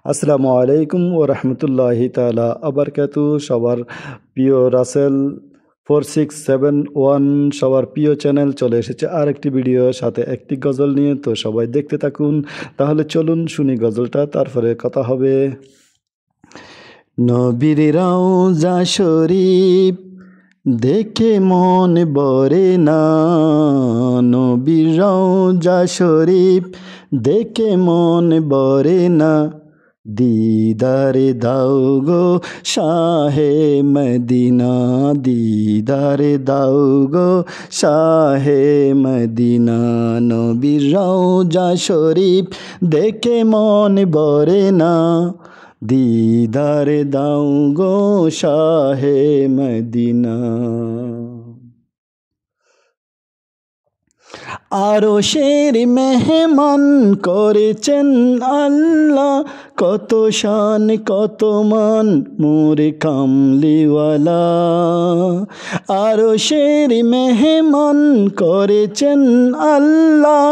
আসসালামু আলাইকুম ও রহমতুল্লাহি তাআলা আবারকাতু। সবার প্রিয় রাসেল 4671 সবার প্রিয় চ্যানেল চলে এসেছে আরেকটি ভিডিও সাথে একটি গজল নিয়ে। তো সবাই দেখতে থাকুন। তাহলে চলুন শুনি গজলটা, তারপরে কথা হবে। নবীর রওজা শরীফ দেখে মন ভরে না, নবীর রওজা শরীফ দেখে মন ভরে না, দিদারে দাও গো শাহে মদিনা, দিদারে দাও গো শাহে মদিনা। নবীর রওজা শরীফ দেখে মন ভরে না, দিদারে দাও গো শাহে মদিনা। আরশের মেহমান করেছেন আল্লাহ, কত শান কত মান মোরে কামলিওয়ালা। আরশের মেহমান করেছেন আল্লাহ,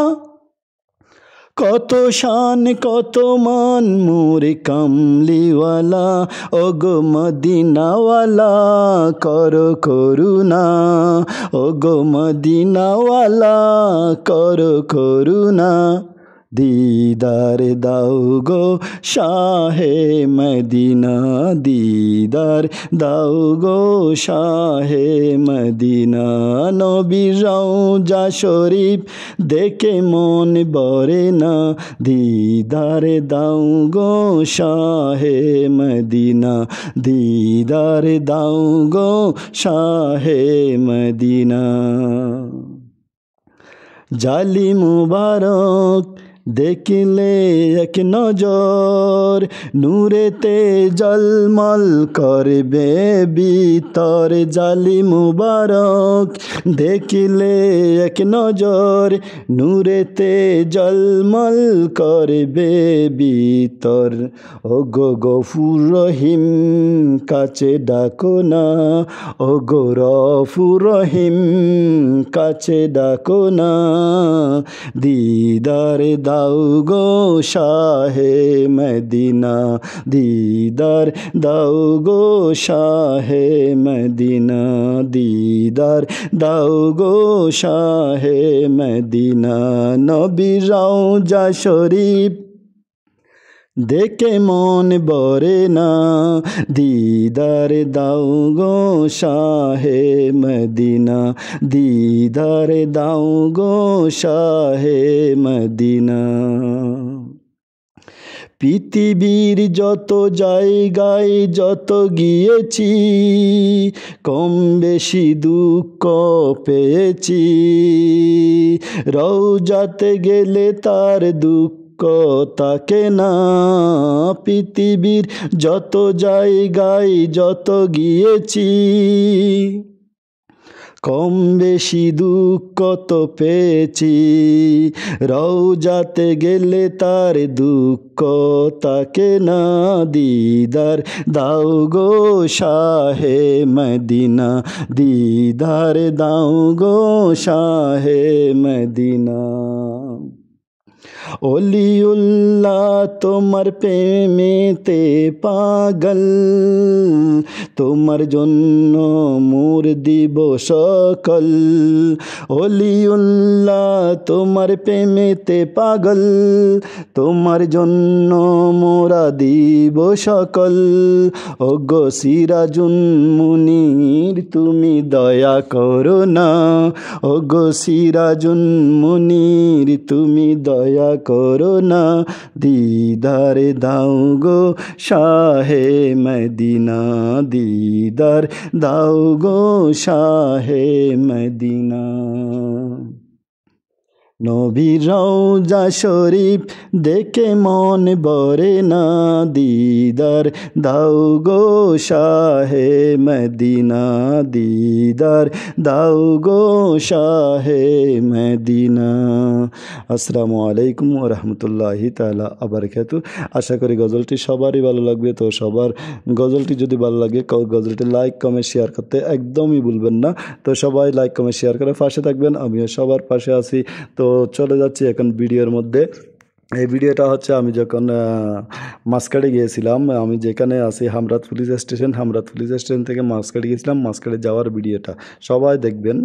কত শান কত মান মোরে কামলিওয়ালা। ওগো মদিনাওয়ালা করো করুণা, ওগো মদিনাওয়ালা করো করুণা, দিদার দাও গো শাহে মদিনা, দিদার দাও গো শাহে মদিনা। নবীর রওজা শরীফ দেখে মন ভরে না, দিদার দাও গো শাহে মদিনা, দিদার দাও গো শাহে মদিনা। জালি মুবারক দেখলে এক নজর, নূরেতে জলমল করবে ভিতর। জালি মুবারক দেখলে এক নজর, নূরেতে জলমল করবে ভিতর। ওগো গফুর রহিম কাছে ডাকো না, ওগো গফুর রহিম কাছে ডাকো না, দিদার দাও গো শাহে মদিনা, দিদার দাও গো শাহে মদিনা, দিদার দাও গো শাহে মদিনা। নবীর রওজা শরীফ দেখে মন ভরে না, দিদার দাও গো শাহে মদিনা, দিদার দাও গো শাহে মদিনা। পৃথিবীর যত জায়গায় যত গিয়েছি, কম বেশি দুঃখ পেয়েছি, রওজাতে গেলে তার দুঃখ থাকে না। পৃথিবীর যত জায়গায় যত গিয়েছি, কম বেশি দুঃখ তো পেয়েছি, রওজাতে গেলে তার দুঃখ থাকে না, দিদার দাও গো শাহে মদিনা, দিদার দাও গো শাহে মদিনা। ওলিউল্লাহ তোমার প্রেমেতে পাগল, তোমার জন্য মোর দিব সকল। ওলিউল্লাহ তোমার প্রেমেতে পাগল, তোমার জন্য মোরা দিব সকল। ওগো সিরাজুন মুনির তুমি দয়া করো না, ওগো সিরাজুন মুনির তুমি দয়া করো না, দিদার দাও গো শাহে মদিনা, দিদার দাও গো শাহে মদিনা। নবীর রওজা শরীফ দেখে মন ভরে না, দিদার দাও গো শাহে মদিনা, দিদার দাও গো শাহে মদিনা। আসসালামু আলাইকুম ওয়া রাহমাতুল্লাহি তাআলা আবারকাতু। আশা করি গজলটি সবারই ভালো লাগবে। তো সবার গজলটি যদি ভালো লাগে গজলটি লাইক কমেন্ট শেয়ার করতে একদমই ভুলবেন না। তো সবাই লাইক কমেন্ট শেয়ার করে পাশে থাকবেন, আমিও সবার পাশে আছি। তো চলে যাচ্ছি এখন ভিডিওর মধ্যে। এই ভিডিওটা হচ্ছে আমি যখন মাসকাটে গিয়েছিলাম, আমি যেখানে আছি হামরাত পুলিশ স্টেশন, হামরাত পুলিশ স্টেশন থেকে মাসকাটে গিয়েছিলাম, মাসকাটে যাওয়ার ভিডিওটা সবাই দেখবেন।